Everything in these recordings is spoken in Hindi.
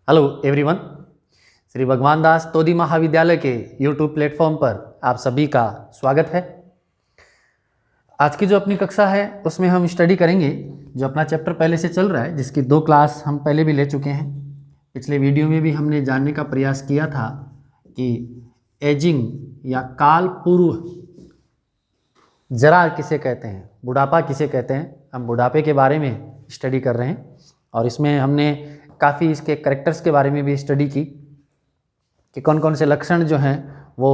हेलो एवरीवन, श्री भगवान दास तोदी महाविद्यालय के यूट्यूब प्लेटफॉर्म पर आप सभी का स्वागत है। आज की जो अपनी कक्षा है उसमें हम स्टडी करेंगे जो अपना चैप्टर पहले से चल रहा है, जिसकी 2 क्लास हम पहले भी ले चुके हैं। पिछले वीडियो में भी हमने जानने का प्रयास किया था कि एजिंग या काल पूर्व जरा किसे कहते हैं, बुढ़ापा किसे कहते हैं। हम बुढ़ापे के बारे में स्टडी कर रहे हैं और इसमें हमने काफ़ी इसके करेक्टर्स के बारे में भी स्टडी की कि कौन कौन से लक्षण जो हैं वो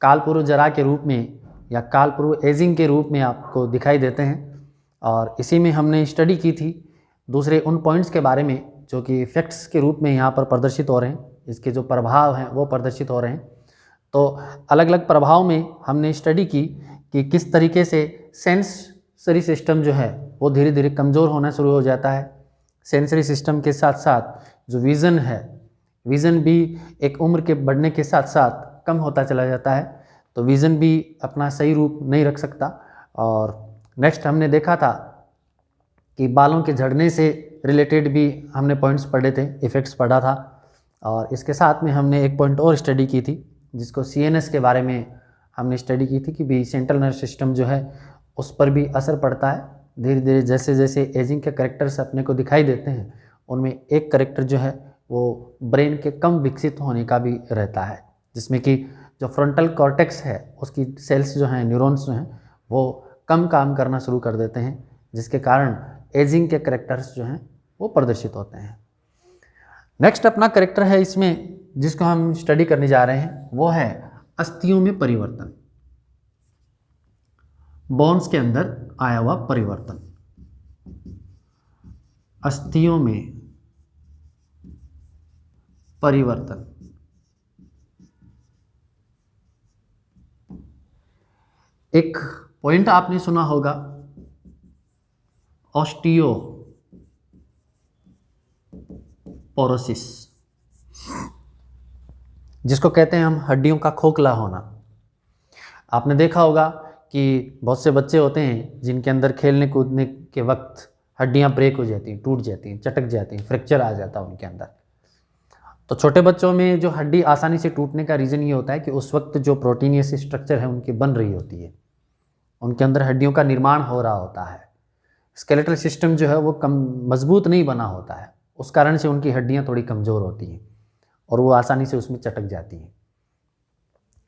कालपूर्व जरा के रूप में या कालपूर्व एजिंग के रूप में आपको दिखाई देते हैं। और इसी में हमने स्टडी की थी दूसरे उन पॉइंट्स के बारे में जो कि इफेक्ट्स के रूप में यहाँ पर प्रदर्शित हो रहे हैं, इसके जो प्रभाव हैं वो प्रदर्शित हो रहे हैं। तो अलग अलग प्रभाव में हमने स्टडी की कि किस तरीके से सेंसरी सिस्टम जो है वो धीरे धीरे कमज़ोर होना शुरू हो जाता है। सेंसरी सिस्टम के साथ साथ जो विज़न है, विज़न भी एक उम्र के बढ़ने के साथ साथ कम होता चला जाता है, तो विज़न भी अपना सही रूप नहीं रख सकता। और नेक्स्ट हमने देखा था कि बालों के झड़ने से रिलेटेड भी हमने पॉइंट्स पढ़े थे, इफ़ेक्ट्स पढ़ा था। और इसके साथ में हमने एक पॉइंट और स्टडी की थी जिसको CNS के बारे में हमने स्टडी की थी कि भी सेंट्रल नर्वस सिस्टम जो है उस पर भी असर पड़ता है। धीरे धीरे जैसे जैसे एजिंग के करेक्टर्स अपने को दिखाई देते हैं, उनमें एक करेक्टर जो है वो ब्रेन के कम विकसित होने का भी रहता है, जिसमें कि जो फ्रंटल कॉर्टेक्स है उसकी सेल्स जो हैं, न्यूरॉन्स जो हैं वो कम काम करना शुरू कर देते हैं, जिसके कारण एजिंग के करेक्टर्स जो हैं वो प्रदर्शित होते हैं। नेक्स्ट अपना करेक्टर है इसमें जिसको हम स्टडी करने जा रहे हैं वो है अस्थियों में परिवर्तन, बोन्स के अंदर आया हुआ परिवर्तन। अस्थियों में परिवर्तन एक पॉइंट आपने सुना होगा, ऑस्टियोपोरोसिस, जिसको कहते हैं हम हड्डियों का खोखला होना। आपने देखा होगा कि बहुत से बच्चे होते हैं जिनके अंदर खेलने कूदने के वक्त हड्डियां ब्रेक हो जाती हैं, टूट जाती हैं, चटक जाती हैं, फ्रैक्चर आ जाता है उनके अंदर। तो छोटे बच्चों में जो हड्डी आसानी से टूटने का रीज़न ये होता है कि उस वक्त जो प्रोटीनियस स्ट्रक्चर है उनकी बन रही होती है, उनके अंदर हड्डियों का निर्माण हो रहा होता है। स्केलेटल सिस्टम जो है वो कम मजबूत नहीं बना होता है, उस कारण से उनकी हड्डियाँ थोड़ी कमज़ोर होती हैं और वो आसानी से उसमें चटक जाती हैं।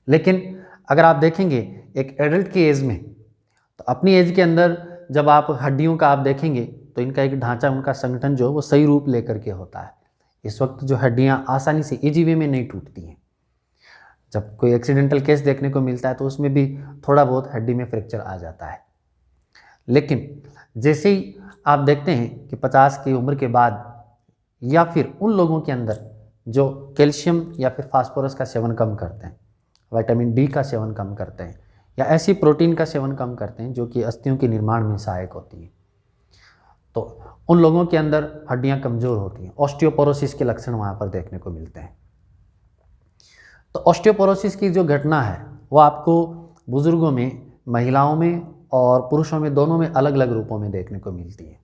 लेकिन अगर आप देखेंगे एक एडल्ट की एज में, तो अपनी एज के अंदर जब आप हड्डियों का आप देखेंगे तो इनका एक ढांचा, उनका संगठन जो वो सही रूप लेकर के होता है। इस वक्त जो हड्डियां आसानी से इजी वे में नहीं टूटती हैं। जब कोई एक्सीडेंटल केस देखने को मिलता है तो उसमें भी थोड़ा बहुत हड्डी में फ्रैक्चर आ जाता है। लेकिन जैसे ही आप देखते हैं कि 50 की उम्र के बाद या फिर उन लोगों के अंदर जो कैल्शियम या फिर फास्फोरस का सेवन कम करते हैं, विटामिन D का सेवन कम करते हैं या ऐसी प्रोटीन का सेवन कम करते हैं जो कि अस्थियों के निर्माण में सहायक होती है, तो उन लोगों के अंदर हड्डियां कमज़ोर होती हैं। ऑस्टियोपोरोसिस के लक्षण वहाँ पर देखने को मिलते हैं। तो ऑस्टियोपोरोसिस की जो घटना है वो आपको बुज़ुर्गों में, महिलाओं में और पुरुषों में, दोनों में अलग अलग रूपों में देखने को मिलती है।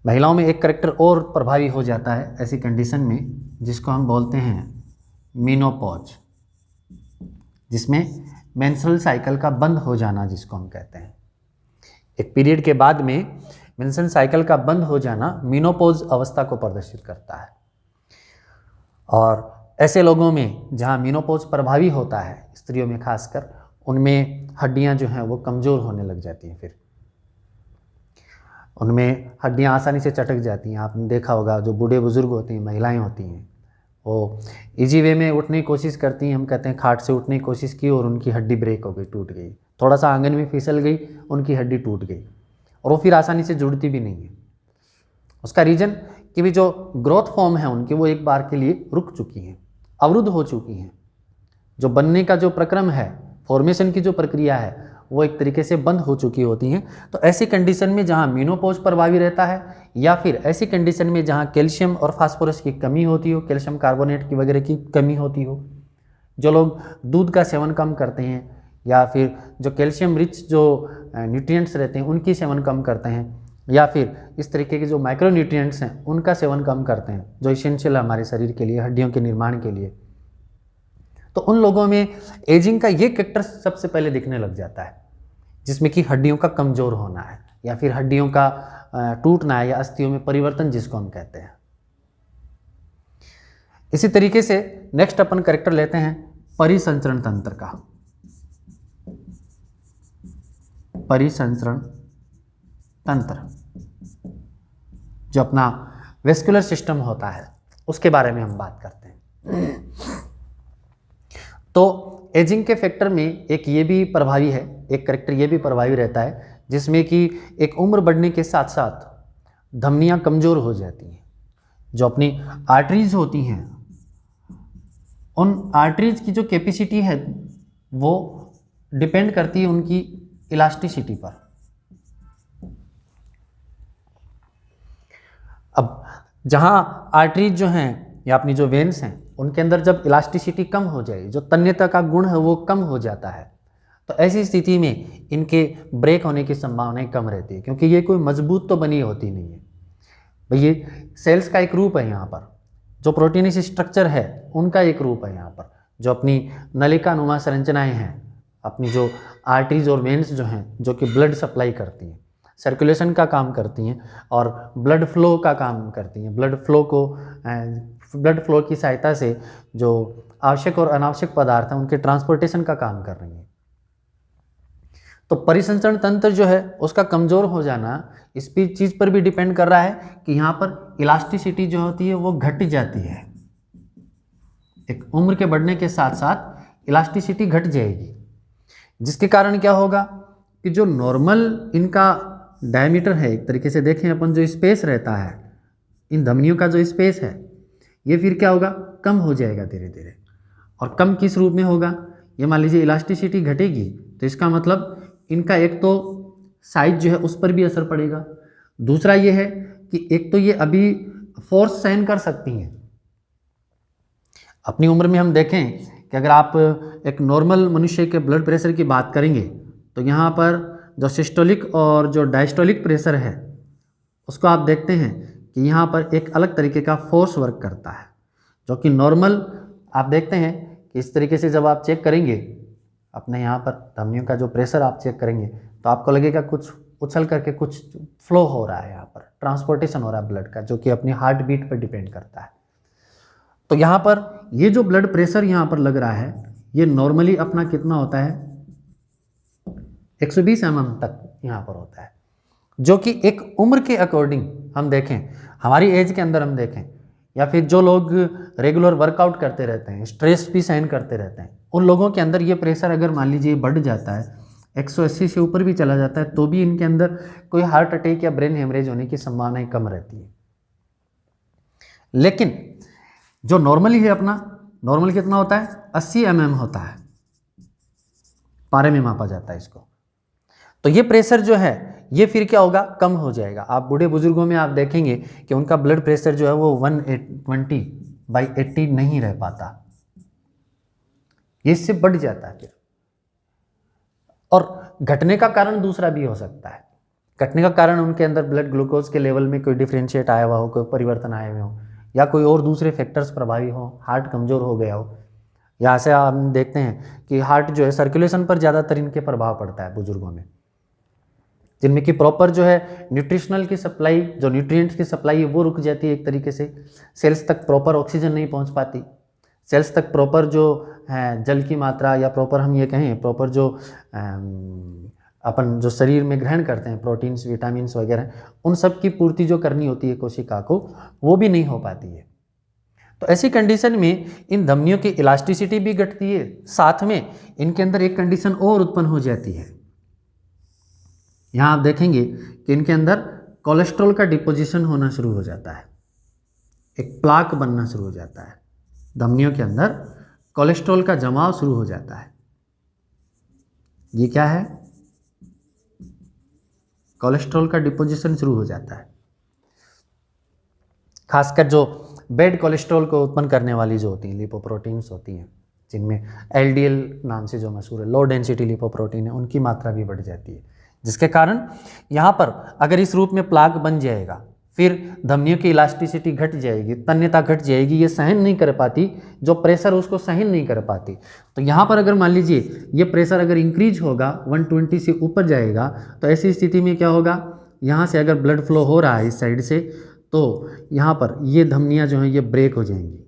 महिलाओं में एक करेक्टर और प्रभावी हो जाता है ऐसी कंडीशन में जिसको हम बोलते हैं मेनोपॉज, जिसमें मेंस्ट्रुअल साइकिल का बंद हो जाना जिसको हम कहते हैं। एक पीरियड के बाद में मेंस्ट्रुअल साइकिल का बंद हो जाना मेनोपॉज अवस्था को प्रदर्शित करता है। और ऐसे लोगों में जहां मेनोपॉज प्रभावी होता है, स्त्रियों में खासकर, उनमें हड्डियां जो हैं वो कमज़ोर होने लग जाती हैं। फिर उनमें हड्डियां आसानी से चटक जाती हैं। आपने देखा होगा जो बूढ़े बुजुर्ग होते हैं, महिलाएं होती हैं, वो इजी वे में उठने की कोशिश करती हैं। हम कहते हैं खाट से उठने की कोशिश की और उनकी हड्डी ब्रेक हो गई, टूट गई। थोड़ा सा आंगन में फिसल गई, उनकी हड्डी टूट गई और वो फिर आसानी से जुड़ती भी नहीं है। उसका रीज़न कि भी जो ग्रोथ फॉर्म है उनकी वो एक बार के लिए रुक चुकी हैं, अवरुद्ध हो चुकी हैं। जो बनने का जो प्रक्रम है, फॉर्मेशन की जो प्रक्रिया है, वो एक तरीके से बंद हो चुकी होती हैं। तो ऐसी कंडीशन में जहाँ मेनोपॉज प्रभावी रहता है या फिर ऐसी कंडीशन में जहाँ कैल्शियम और फास्फोरस की कमी होती हो, कैल्शियम कार्बोनेट की वगैरह की कमी होती हो, जो लोग दूध का सेवन कम करते हैं या फिर जो कैल्शियम रिच जो न्यूट्रिएंट्स रहते हैं उनकी सेवन कम करते हैं, या फिर इस तरीके के जो माइक्रोन्यूट्रिएंट्स हैं उनका सेवन कम करते हैं जो इसेंशियल है हमारे शरीर के लिए, हड्डियों के निर्माण के लिए, तो उन लोगों में एजिंग का ये कैरेक्टर सबसे पहले दिखने लग जाता है, जिसमें कि हड्डियों का कमज़ोर होना है या फिर हड्डियों का टूटना है या अस्थियों में परिवर्तन जिसको हम कहते हैं। इसी तरीके से नेक्स्ट अपन कैरेक्टर लेते हैं परिसंचरण तंत्र का। परिसंचरण तंत्र जो अपना वेस्कुलर सिस्टम होता है उसके बारे में हम बात करते हैं। तो एजिंग के फैक्टर में एक ये भी प्रभावी है, एक कैरेक्टर ये भी प्रभावी रहता है जिसमें कि एक उम्र बढ़ने के साथ साथ धमनियाँ कमज़ोर हो जाती हैं। जो अपनी आर्टरीज होती हैं उन आर्टरीज की जो कैपेसिटी है वो डिपेंड करती है उनकी इलास्टिसिटी पर। अब जहाँ आर्टरीज जो हैं या अपनी जो वेन्स हैं उनके अंदर जब इलास्टिसिटी कम हो जाए, जो तन्यता का गुण है वो कम हो जाता है, तो ऐसी स्थिति में इनके ब्रेक होने की संभावनाएं कम रहती है, क्योंकि ये कोई मजबूत तो बनी होती नहीं है भाई, ये सेल्स का एक रूप है। यहाँ पर जो प्रोटीनस स्ट्रक्चर है उनका एक रूप है। यहाँ पर जो अपनी नलिकानुमा संरचनाएं हैं, अपनी जो आर्टरीज और वेन्स जो हैं जो कि ब्लड सप्लाई करती हैं, सर्कुलेशन का काम करती हैं और ब्लड फ्लो का काम करती हैं, ब्लड फ्लो की सहायता से जो आवश्यक और अनावश्यक पदार्थ हैं उनके ट्रांसपोर्टेशन का काम कर रही हैं। तो परिसंचरण तंत्र जो है उसका कमज़ोर हो जाना इस चीज़ पर भी डिपेंड कर रहा है कि यहाँ पर इलास्टिसिटी जो होती है वो घट जाती है। एक उम्र के बढ़ने के साथ साथ इलास्टिसिटी घट जाएगी, जिसके कारण क्या होगा कि जो नॉर्मल इनका डायमीटर है, एक तरीके से देखें अपन, जो स्पेस रहता है इन धमनियों का, जो स्पेस है ये फिर क्या होगा, कम हो जाएगा धीरे धीरे। और कम किस रूप में होगा, ये मान लीजिए इलास्टिसिटी घटेगी तो इसका मतलब इनका एक तो साइज जो है उस पर भी असर पड़ेगा, दूसरा ये है कि एक तो ये अभी फोर्स सहन कर सकती हैं। अपनी उम्र में हम देखें कि अगर आप एक नॉर्मल मनुष्य के ब्लड प्रेशर की बात करेंगे तो यहाँ पर जो सिस्टोलिक और जो डायस्टोलिक प्रेशर है उसको आप देखते हैं कि यहाँ पर एक अलग तरीके का फोर्स वर्क करता है, जो कि नॉर्मल आप देखते हैं कि इस तरीके से जब आप चेक करेंगे अपने यहाँ पर धमनियों का जो प्रेशर आप चेक करेंगे तो आपको लगेगा कुछ उछल करके कुछ फ्लो हो रहा है, यहाँ पर ट्रांसपोर्टेशन हो रहा है ब्लड का, जो कि अपनी हार्ट बीट पर डिपेंड करता है। तो यहाँ पर ये जो ब्लड प्रेशर यहाँ पर लग रहा है ये नॉर्मली अपना कितना होता है, 120 mm तक यहाँ पर होता है, जो कि एक उम्र के अकॉर्डिंग हम देखें, हमारी एज के अंदर हम देखें, या फिर जो लोग रेगुलर वर्कआउट करते रहते हैं, स्ट्रेस भी सहन करते रहते हैं, उन लोगों के अंदर ये प्रेशर अगर मान लीजिए बढ़ जाता है, 180 से ऊपर भी चला जाता है, तो भी इनके अंदर कोई हार्ट अटैक या ब्रेन हेमरेज होने की संभावनाएं कम रहती है। लेकिन जो नॉर्मली है अपना, नॉर्मल कितना होता है, 80 mm होता है, पारे में मापा जाता है इसको। तो ये प्रेशर जो है ये फिर क्या होगा, कम हो जाएगा। आप बूढ़े बुजुर्गों में आप देखेंगे कि उनका ब्लड प्रेशर जो है वो 120/80 नहीं रह पाता, ये इससे बढ़ जाता है फिर। और घटने का कारण दूसरा भी हो सकता है, घटने का कारण उनके अंदर ब्लड ग्लूकोज के लेवल में कोई डिफरेंशिएट आया हुआ हो, कोई परिवर्तन आए हुए हो, या कोई और दूसरे फैक्टर्स प्रभावी हो, हार्ट कमज़ोर हो गया हो, या ऐसे हम देखते हैं कि हार्ट जो है सर्कुलेशन पर ज़्यादातर इनके प्रभाव पड़ता है बुजुर्गों में, जिनमें कि प्रॉपर जो है न्यूट्रिशनल की सप्लाई, जो न्यूट्रिएंट्स की सप्लाई है वो रुक जाती है एक तरीके से, सेल्स तक प्रॉपर ऑक्सीजन नहीं पहुंच पाती, सेल्स तक प्रॉपर जो है जल की मात्रा, या प्रॉपर हम ये कहें प्रॉपर जो अपन जो शरीर में ग्रहण करते हैं प्रोटीन्स, विटामिन्स वगैरह, उन सब की पूर्ति जो करनी होती है कोशिका को, वो भी नहीं हो पाती है। तो ऐसी कंडीशन में इन धमनियों की इलास्टिसिटी भी घटती है, साथ में इनके अंदर एक कंडीशन और उत्पन्न हो जाती है। यहाँ आप देखेंगे कि इनके अंदर कोलेस्ट्रॉल का डिपोजिशन होना शुरू हो जाता है, एक प्लाक बनना शुरू हो जाता है, धमनियों के अंदर कोलेस्ट्रॉल का जमाव शुरू हो जाता है। ये क्या है, कोलेस्ट्रॉल का डिपोजिशन शुरू हो जाता है। खासकर जो बैड कोलेस्ट्रॉल को उत्पन्न करने वाली जो होती हैं लिपोप्रोटीन्स होती हैं, जिनमें LDL नाम से जो मशहूर है, लो डेंसिटी लिपोप्रोटीन है, उनकी मात्रा भी बढ़ जाती है, जिसके कारण यहाँ पर अगर इस रूप में प्लाक बन जाएगा, फिर धमनियों की इलास्टिसिटी घट जाएगी, तन्यता घट जाएगी, ये सहन नहीं कर पाती, जो प्रेशर उसको सहन नहीं कर पाती। तो यहाँ पर अगर मान लीजिए ये प्रेशर अगर इंक्रीज होगा 120 से ऊपर जाएगा, तो ऐसी स्थिति में क्या होगा, यहाँ से अगर ब्लड फ्लो हो रहा है इस साइड से, तो यहाँ पर ये धमनियाँ जो हैं ये ब्रेक हो जाएंगी।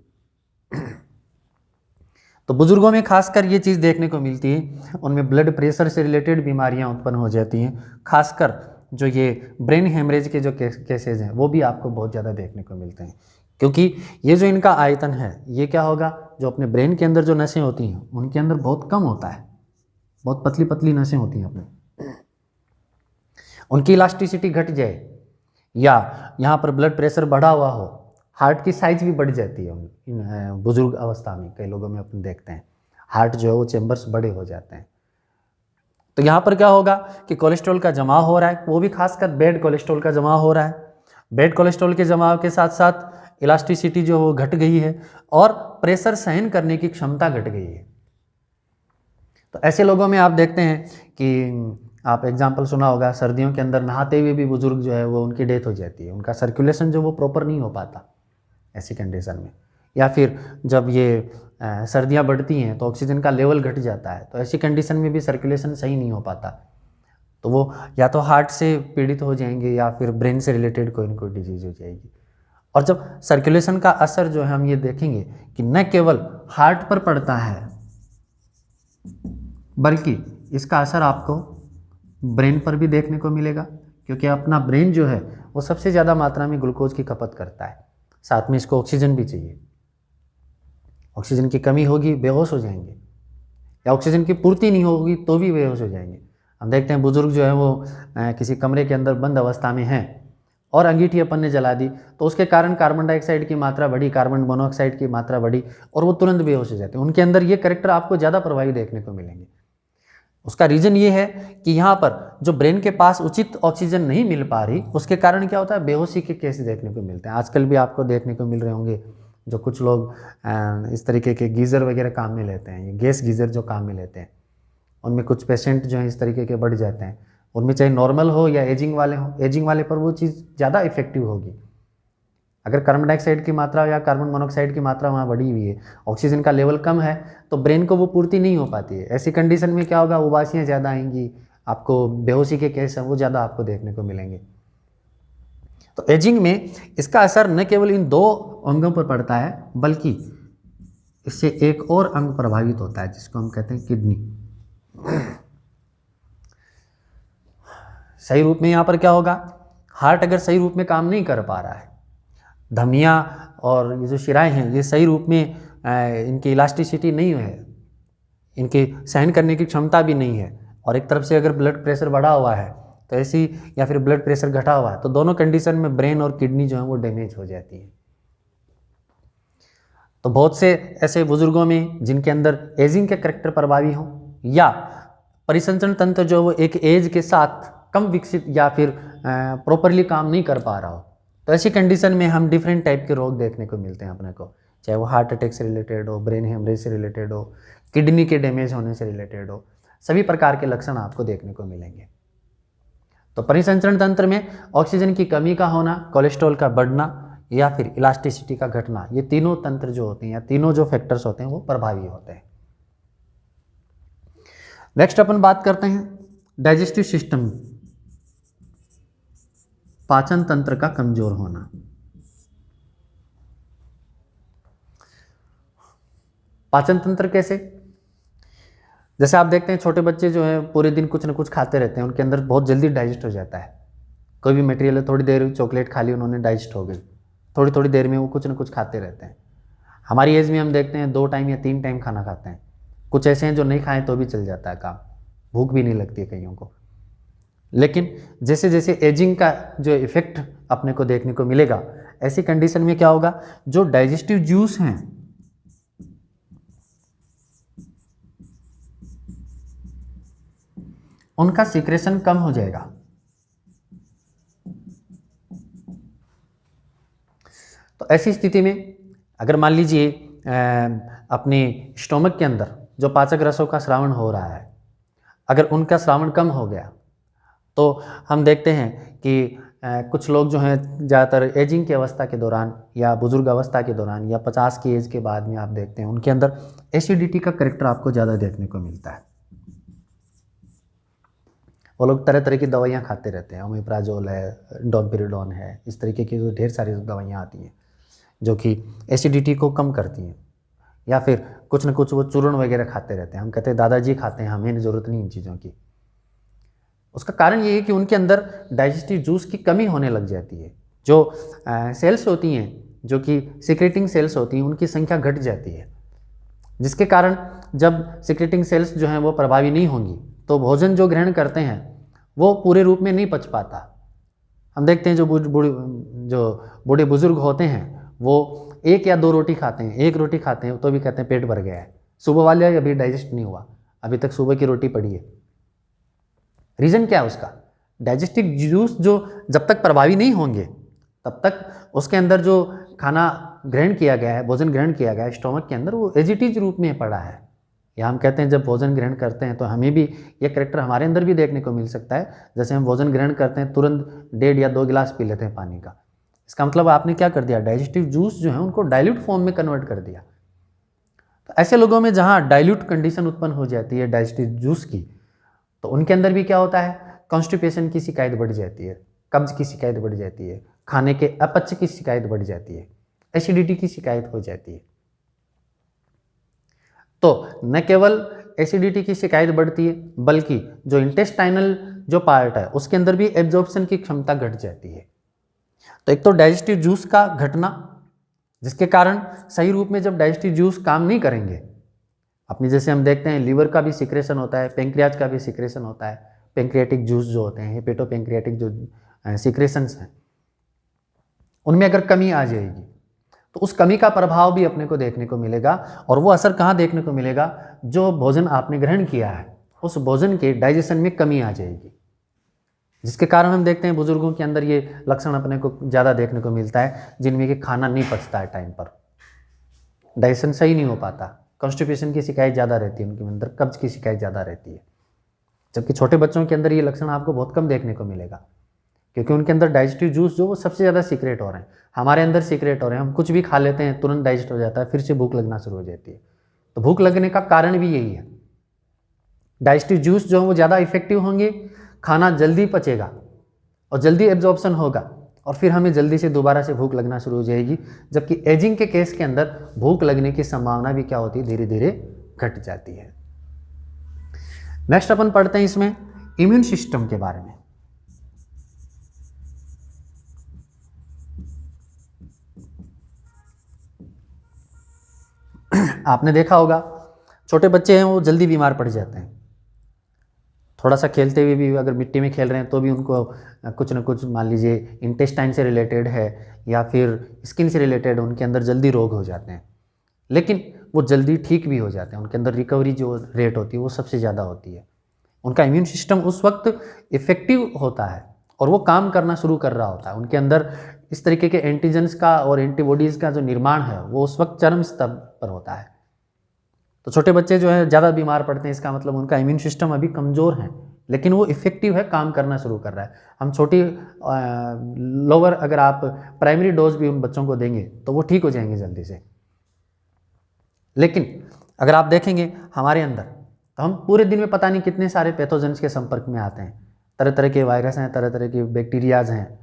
तो बुजुर्गों में खासकर ये चीज़ देखने को मिलती है, उनमें ब्लड प्रेशर से रिलेटेड बीमारियां उत्पन्न हो जाती हैं। खासकर जो ये ब्रेन हेमरेज के जो केसेज हैं वो भी आपको बहुत ज़्यादा देखने को मिलते हैं, क्योंकि ये जो इनका आयतन है ये क्या होगा, जो अपने ब्रेन के अंदर जो नसें होती हैं उनके अंदर बहुत कम होता है, बहुत पतली पतली नसें होती हैं अपने, उनकी इलास्टिसिटी घट जाए या यहाँ पर ब्लड प्रेशर बढ़ा हुआ हो, हार्ट की साइज भी बढ़ जाती है इन बुजुर्ग अवस्था में। कई लोगों में अपन देखते हैं हार्ट जो है वो चेम्बर्स बड़े हो जाते हैं। तो यहाँ पर क्या होगा कि कोलेस्ट्रॉल का जमाव हो रहा है, वो भी खासकर बैड कोलेस्ट्रॉल का जमाव हो रहा है। बैड कोलेस्ट्रॉल के जमाव के साथ साथ इलास्टिसिटी जो वो घट गई है और प्रेशर सहन करने की क्षमता घट गई है। तो ऐसे लोगों में आप देखते हैं कि आप एग्जाम्पल सुना होगा, सर्दियों के अंदर नहाते हुए भी बुजुर्ग जो है वो उनकी डेथ हो जाती है, उनका सर्कुलेशन जो वो प्रॉपर नहीं हो पाता ऐसी कंडीशन में। या फिर जब ये सर्दियाँ बढ़ती हैं तो ऑक्सीजन का लेवल घट जाता है, तो ऐसी कंडीशन में भी सर्कुलेशन सही नहीं हो पाता, तो वो या तो हार्ट से पीड़ित हो जाएंगे या फिर ब्रेन से रिलेटेड कोई ना कोई डिजीज हो जाएगी। और जब सर्कुलेशन का असर जो है हम ये देखेंगे कि न केवल हार्ट पर पड़ता है बल्कि इसका असर आपको ब्रेन पर भी देखने को मिलेगा, क्योंकि अपना ब्रेन जो है वो सबसे ज़्यादा मात्रा में ग्लूकोज की खपत करता है, साथ में इसको ऑक्सीजन भी चाहिए। ऑक्सीजन की कमी होगी बेहोश हो जाएंगे, या ऑक्सीजन की पूर्ति नहीं होगी तो भी बेहोश हो जाएंगे। हम देखते हैं बुजुर्ग जो है वो किसी कमरे के अंदर बंद अवस्था में हैं और अंगीठी अपन ने जला दी, तो उसके कारण कार्बन डाइऑक्साइड की मात्रा बढ़ी, कार्बन मोनोऑक्साइड की मात्रा बढ़ी और वो तुरंत बेहोश हो जाते हैं। उनके अंदर ये कैरेक्टर आपको ज़्यादा प्रभावी देखने को मिलेंगे। उसका रीज़न ये है कि यहाँ पर जो ब्रेन के पास उचित ऑक्सीजन नहीं मिल पा रही, उसके कारण क्या होता है, बेहोशी के केस देखने को मिलते हैं। आजकल भी आपको देखने को मिल रहे होंगे, जो कुछ लोग इस तरीके के गीज़र वगैरह काम में लेते हैं, ये गैस गीज़र जो काम में लेते हैं, उनमें कुछ पेशेंट जो हैं इस तरीके के बढ़ जाते हैं। उनमें चाहे नॉर्मल हो या एजिंग वाले हों, एजिंग वाले पर वो चीज़ ज़्यादा इफेक्टिव होगी। अगर कार्बन डाइऑक्साइड की मात्रा या कार्बन मोनोऑक्साइड की मात्रा वहाँ बढ़ी हुई है, ऑक्सीजन का लेवल कम है, तो ब्रेन को वो पूर्ति नहीं हो पाती है। ऐसी कंडीशन में क्या होगा, उबासियाँ ज़्यादा आएंगी, आपको बेहोशी के केस हैं वो ज़्यादा आपको देखने को मिलेंगे। तो एजिंग में इसका असर न केवल इन दो अंगों पर पड़ता है, बल्कि इससे एक और अंग प्रभावित होता है जिसको हम कहते हैं किडनी। सही रूप में यहाँ पर क्या होगा, हार्ट अगर सही रूप में काम नहीं कर पा रहा है, धमनियाँ और ये जो शिराएं हैं ये सही रूप में इनकी इलास्टिसिटी नहीं है, इनकी सहन करने की क्षमता भी नहीं है, और एक तरफ से अगर ब्लड प्रेशर बढ़ा हुआ है तो ऐसी, या फिर ब्लड प्रेशर घटा हुआ है, तो दोनों कंडीशन में ब्रेन और किडनी जो है वो डैमेज हो जाती है। तो बहुत से ऐसे बुजुर्गों में जिनके अंदर एजिंग के करेक्टर प्रभावी हों या परिसंचरण तंत्र जो वो एक एज के साथ कम विकसित या फिर प्रॉपरली काम नहीं कर पा रहा हो, तो ऐसी कंडीशन में हम डिफरेंट टाइप के रोग देखने को मिलते हैं अपने को, चाहे वो हार्ट अटैक से रिलेटेड हो, ब्रेन हेमरेज से रिलेटेड हो, किडनी के डैमेज होने से रिलेटेड हो, सभी प्रकार के लक्षण आपको देखने को मिलेंगे। तो परिसंचरण तंत्र में ऑक्सीजन की कमी का होना, कोलेस्ट्रॉल का बढ़ना या फिर इलास्टिसिटी का घटना, ये तीनों तंत्र जो होते हैं या तीनों जो फैक्टर्स होते हैं वो प्रभावी होते हैं। नेक्स्ट अपन बात करते हैं डाइजेस्टिव सिस्टम, पाचन तंत्र का कमजोर होना। पाचन तंत्र कैसे, जैसे आप देखते हैं छोटे बच्चे जो हैं पूरे दिन कुछ ना कुछ खाते रहते हैं, उनके अंदर बहुत जल्दी डाइजेस्ट हो जाता है। कोई भी मटेरियल है, थोड़ी देर चॉकलेट खा ली उन्होंने, डाइजेस्ट हो गई, थोड़ी थोड़ी देर में वो कुछ ना कुछ खाते रहते हैं। हमारी एज में हम देखते हैं 2 टाइम या 3 टाइम खाना खाते हैं, कुछ ऐसे हैं जो नहीं खाएं तो भी चल जाता है काम, भूख भी नहीं लगती है कईयों को। लेकिन जैसे जैसे एजिंग का जो इफेक्ट अपने को देखने को मिलेगा, ऐसी कंडीशन में क्या होगा, जो डाइजेस्टिव जूस हैं उनका सीक्रेशन कम हो जाएगा। तो ऐसी स्थिति में अगर मान लीजिए अपने स्टोमक के अंदर जो पाचक रसों का स्रावण हो रहा है, अगर उनका स्रावण कम हो गया तो हम देखते हैं कि कुछ लोग जो हैं ज़्यादातर एजिंग की अवस्था के दौरान या बुजुर्ग अवस्था के दौरान या 50 की एज के बाद में आप देखते हैं उनके अंदर एसिडिटी का कैरेक्टर आपको ज़्यादा देखने को मिलता है। वो लोग तरह तरह की दवाइयाँ खाते रहते हैं, ओमेप्राजोल है, डोलपिरिडोन है, इस तरीके की जो ढेर सारी दवाइयाँ आती हैं जो कि एसिडिटी को कम करती हैं, या फिर कुछ न कुछ वो चूर्ण वगैरह खाते रहते हैं। हम कहते हैं दादाजी खाते हैं, हमें ज़रूरत नहीं इन चीज़ों की। उसका कारण ये है कि उनके अंदर डाइजेस्टिव जूस की कमी होने लग जाती है। जो सेल्स होती हैं, जो कि सिक्रेटिंग सेल्स होती हैं, उनकी संख्या घट जाती है, जिसके कारण जब सिक्रेटिंग सेल्स जो हैं वो प्रभावी नहीं होंगी तो भोजन जो ग्रहण करते हैं वो पूरे रूप में नहीं पच पाता। हम देखते हैं जो बूढ़े बुजुर्ग होते हैं वो 1 या 2 रोटी खाते हैं, 1 रोटी खाते हैं तो भी कहते हैं पेट भर गया है, सुबह वाले अभी डाइजेस्ट नहीं हुआ, अभी तक सुबह की रोटी पड़ी है। रीज़न क्या है उसका? डाइजेस्टिव जूस जो जब तक प्रभावी नहीं होंगे तब तक उसके अंदर जो खाना ग्रहण किया गया है, भोजन ग्रहण किया गया है स्टोमक के अंदर, वो एज इट इज रूप में पड़ा है। या हम कहते हैं जब भोजन ग्रहण करते हैं तो हमें भी ये कैरेक्टर हमारे अंदर भी देखने को मिल सकता है। जैसे हम भोजन ग्रहण करते हैं तुरंत 1.5 या 2 गिलास पी लेते हैं पानी का। इसका मतलब आपने क्या कर दिया? डाइजेस्टिव जूस जो है उनको डाइल्यूट फॉर्म में कन्वर्ट कर दिया। तो ऐसे लोगों में जहाँ डाइल्यूट कंडीशन उत्पन्न हो जाती है डाइजेस्टिव जूस की, तो उनके अंदर भी क्या होता है? कॉन्स्टिपेशन की शिकायत बढ़ जाती है, कब्ज की शिकायत बढ़ जाती है, खाने के अपच की शिकायत बढ़ जाती है, एसिडिटी की शिकायत हो जाती है। तो न केवल एसिडिटी की शिकायत बढ़ती है बल्कि जो इंटेस्टाइनल जो पार्ट है उसके अंदर भी एब्जॉर्प्शन की क्षमता घट जाती है। तो एक तो डाइजेस्टिव जूस का घटना, जिसके कारण सही रूप में जब डाइजेस्टिव जूस काम नहीं करेंगे, अपनी जैसे हम देखते हैं लीवर का भी सिक्रेशन होता है, पेंक्रियाज का भी सिक्रेशन होता है, पेंक्रियाटिक जूस जो होते हैं, हेपेटोपेंक्रियाटिक जो सिक्रेशंस हैं, उनमें अगर कमी आ जाएगी तो उस कमी का प्रभाव भी अपने को देखने को मिलेगा। और वो असर कहाँ देखने को मिलेगा? जो भोजन आपने ग्रहण किया है उस भोजन के डाइजेशन में कमी आ जाएगी, जिसके कारण हम देखते हैं बुजुर्गों के अंदर ये लक्षण अपने को ज़्यादा देखने को मिलता है, जिनमें कि खाना नहीं पचता है टाइम पर, डाइजेशन सही नहीं हो पाता, कॉन्स्टिपेशन की शिकायत ज़्यादा रहती है, उनके अंदर कब्ज की शिकायत ज़्यादा रहती है। जबकि छोटे बच्चों के अंदर ये लक्षण आपको बहुत कम देखने को मिलेगा, क्योंकि उनके अंदर डाइजेस्टिव जूस जो वो सबसे ज़्यादा सीक्रेट हो रहे हैं। हमारे अंदर सीक्रेट हो रहे हैं, हम कुछ भी खा लेते हैं तुरंत डाइजेस्ट हो जाता है, फिर से भूख लगना शुरू हो जाती है। तो भूख लगने का कारण भी यही है। डाइजेस्टिव जूस जो है वो ज़्यादा इफेक्टिव होंगे, खाना जल्दी पचेगा और जल्दी एब्जॉर्प्शन होगा, और फिर हमें जल्दी से दोबारा से भूख लगना शुरू हो जाएगी। जबकि एजिंग के केस के अंदर भूख लगने की संभावना भी क्या होती है? धीरे धीरे घट जाती है। नेक्स्ट अपन पढ़ते हैं इसमें इम्यून सिस्टम के बारे में। आपने देखा होगा छोटे बच्चे हैं वो जल्दी बीमार पड़ जाते हैं। थोड़ा सा खेलते हुए भी अगर मिट्टी में खेल रहे हैं तो भी उनको कुछ न कुछ मान लीजिए इंटेस्टाइन से रिलेटेड है या फिर स्किन से रिलेटेड, उनके अंदर जल्दी रोग हो जाते हैं, लेकिन वो जल्दी ठीक भी हो जाते हैं। उनके अंदर रिकवरी जो रेट होती है वो सबसे ज़्यादा होती है। उनका इम्यून सिस्टम उस वक्त इफेक्टिव होता है और वो काम करना शुरू कर रहा होता है। उनके अंदर इस तरीके के एंटीजेंस का और एंटीबॉडीज़ का जो निर्माण है वो उस वक्त चरम स्तर पर होता है। तो छोटे बच्चे जो है ज़्यादा बीमार पड़ते हैं, इसका मतलब उनका इम्यून सिस्टम अभी कमज़ोर है, लेकिन वो इफेक्टिव है, काम करना शुरू कर रहा है। हम छोटी लोअर अगर आप प्राइमरी डोज भी उन बच्चों को देंगे तो वो ठीक हो जाएंगे जल्दी से। लेकिन अगर आप देखेंगे हमारे अंदर, तो हम पूरे दिन में पता नहीं कितने सारे पैथोजेंस के संपर्क में आते हैं। तरह तरह के वायरस हैं, तरह तरह के बैक्टीरियाज हैं,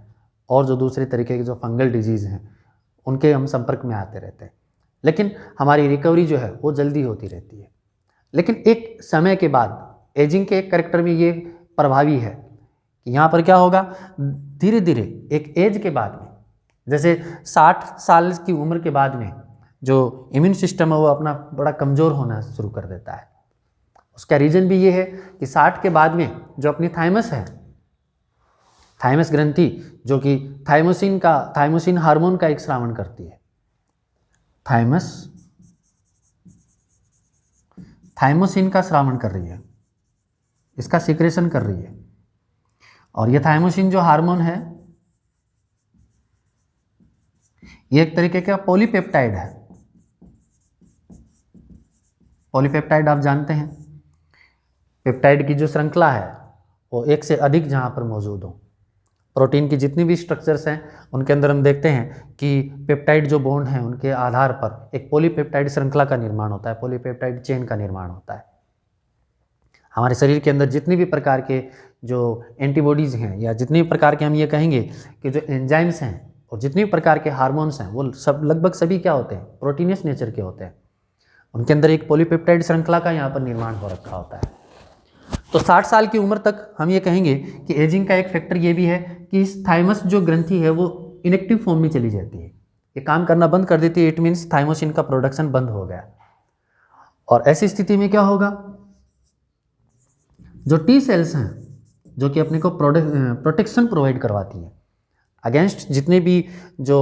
और जो दूसरे तरीके के जो फंगल डिजीज़ हैं उनके हम संपर्क में आते रहते हैं। लेकिन हमारी रिकवरी जो है वो जल्दी होती रहती है। लेकिन एक समय के बाद एजिंग के एक कैरेक्टर में ये प्रभावी है कि यहाँ पर क्या होगा, धीरे धीरे एक एज के बाद में, जैसे 60 साल की उम्र के बाद में जो इम्यून सिस्टम है वो अपना बड़ा कमज़ोर होना शुरू कर देता है। उसका रीज़न भी ये है कि 60 के बाद में जो अपनी थाइमस है, थाइमस ग्रंथि जो कि थाइमोसिन हार्मोन का एक स्रावण करती है, थाइमोसिन का स्रावण कर रही है, इसका सिक्रेशन कर रही है। और ये थाइमोसिन जो हार्मोन है ये एक तरीके का पॉलीपेप्टाइड है। पॉलीपेप्टाइड आप जानते हैं, पेप्टाइड की जो श्रृंखला है वो एक से अधिक जहाँ पर मौजूद हों। प्रोटीन की जितनी भी स्ट्रक्चर्स हैं उनके अंदर हम देखते हैं कि पेप्टाइड जो बॉन्ड हैं उनके आधार पर एक पॉलीपेप्टाइड श्रृंखला का निर्माण होता है, पॉलीपेप्टाइड चेन का निर्माण होता है। हमारे शरीर के अंदर जितनी भी प्रकार के जो एंटीबॉडीज़ हैं या जितनी भी प्रकार के हम ये कहेंगे कि जो एंजाइम्स हैं और जितनी भी प्रकार के हार्मोन्स हैं वो सब लगभग सभी क्या होते हैं, प्रोटीनियस नेचर के होते हैं। उनके अंदर एक पॉलीपेप्टाइड श्रृंखला का यहाँ पर निर्माण हो रखा होता है। तो 60 साल की उम्र तक हम ये कहेंगे कि एजिंग का एक फैक्टर ये भी है कि इस थाइमस जो ग्रंथि है वो इनएक्टिव फॉर्म में चली जाती है, ये काम करना बंद कर देती है। इट मीन्स थाइमोसिन का प्रोडक्शन बंद हो गया। और ऐसी स्थिति में क्या होगा, जो टी सेल्स हैं जो कि अपने को प्रोटेक्शन प्रोवाइड करवाती है अगेंस्ट जितने भी जो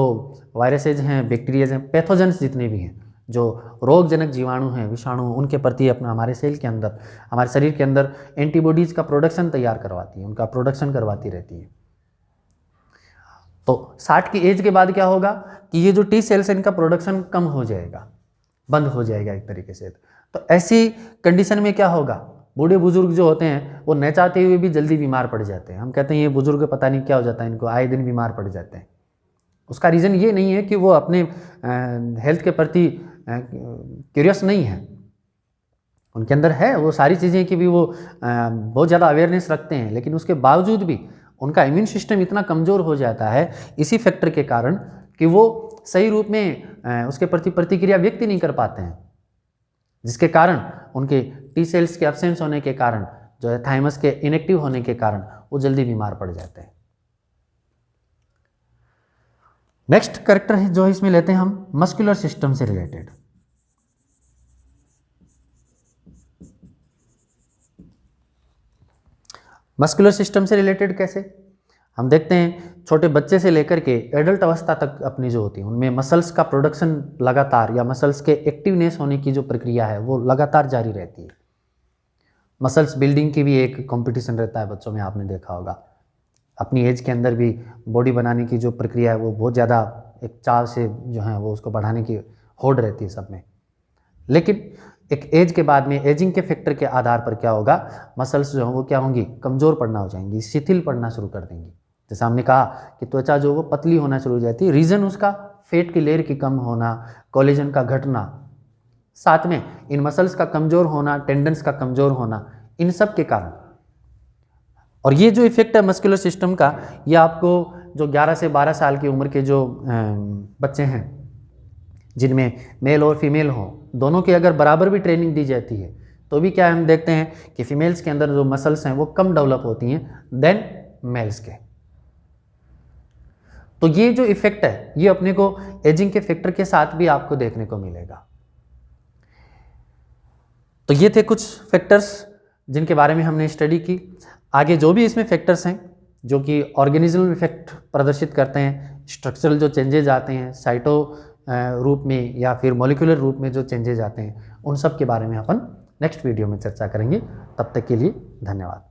वायरसेज हैं, बैक्टीरियाज हैं, पैथोजेंस जितने भी हैं, जो रोगजनक जीवाणु हैं, विषाणु, उनके प्रति अपना हमारे सेल के अंदर, हमारे शरीर के अंदर एंटीबॉडीज़ का प्रोडक्शन तैयार करवाती है, उनका प्रोडक्शन करवाती रहती है। तो 60 की एज के बाद क्या होगा कि ये जो टी सेल्स हैं इनका प्रोडक्शन कम हो जाएगा, बंद हो जाएगा एक तरीके से। तो ऐसी कंडीशन में क्या होगा, बूढ़े बुजुर्ग जो होते हैं वो न चाहते हुए भी जल्दी बीमार पड़ जाते हैं। हम कहते हैं ये बुजुर्ग पता नहीं क्या हो जाता है, इनको आए दिन बीमार पड़ जाते हैं। उसका रीज़न ये नहीं है कि वो अपने हेल्थ के प्रति क्यूरियस नहीं है, उनके अंदर है वो सारी चीज़ें कि भी वो बहुत ज़्यादा अवेयरनेस रखते हैं, लेकिन उसके बावजूद भी उनका इम्यून सिस्टम इतना कमज़ोर हो जाता है इसी फैक्टर के कारण कि वो सही रूप में उसके प्रति प्रतिक्रिया व्यक्त नहीं कर पाते हैं, जिसके कारण उनके टी सेल्स के एब्सेंस होने के कारण, जो है थाइमस के इनएक्टिव होने के कारण वो जल्दी बीमार पड़ जाते हैं। नेक्स्ट कैरेक्टर है जो इसमें लेते हैं हम मस्कुलर सिस्टम से रिलेटेड। मस्कुलर सिस्टम से रिलेटेड कैसे, हम देखते हैं छोटे बच्चे से लेकर के एडल्ट अवस्था तक अपनी जो होती है उनमें मसल्स का प्रोडक्शन लगातार, या मसल्स के एक्टिवनेस होने की जो प्रक्रिया है वो लगातार जारी रहती है। मसल्स बिल्डिंग की भी एक कंपटीशन रहता है बच्चों में, आपने देखा होगा। अपनी एज के अंदर भी बॉडी बनाने की जो प्रक्रिया है वो बहुत ज़्यादा एक चाव से जो है वो उसको बढ़ाने की होड़ रहती है सब में। लेकिन एक एज के बाद में एजिंग के फैक्टर के आधार पर क्या होगा, मसल्स जो हैं वो क्या होंगी, कमज़ोर पड़ना हो जाएंगी, शिथिल पड़ना शुरू कर देंगी। जैसे हमने कहा कि त्वचा जो वो पतली होना शुरू हो जाती है, रीज़न उसका फैट की लेयर की कम होना, कोलेजन का घटना, साथ में इन मसल्स का कमज़ोर होना, टेंडन्स का कमज़ोर होना, इन सब के कारण। और ये जो इफेक्ट है मस्कुलर सिस्टम का, ये आपको जो 11 से 12 साल की उम्र के जो बच्चे हैं जिनमें मेल और फीमेल हो, दोनों की अगर बराबर भी ट्रेनिंग दी जाती है तो भी क्या हम देखते हैं कि फीमेल्स के अंदर जो मसल्स हैं वो कम डेवलप होती हैं देन मेल्स के। तो ये जो इफेक्ट है ये अपने को एजिंग के फैक्टर के साथ भी आपको देखने को मिलेगा। तो ये थे कुछ फैक्टर्स जिनके बारे में हमने स्टडी की। आगे जो भी इसमें फैक्टर्स हैं जो कि ऑर्गेनिज्म इफेक्ट प्रदर्शित करते हैं, स्ट्रक्चरल जो चेंजेज आते हैं, साइटो रूप में या फिर मॉलिक्यूलर रूप में जो चेंजेज आते हैं, उन सब के बारे में अपन नेक्स्ट वीडियो में चर्चा करेंगे। तब तक के लिए धन्यवाद।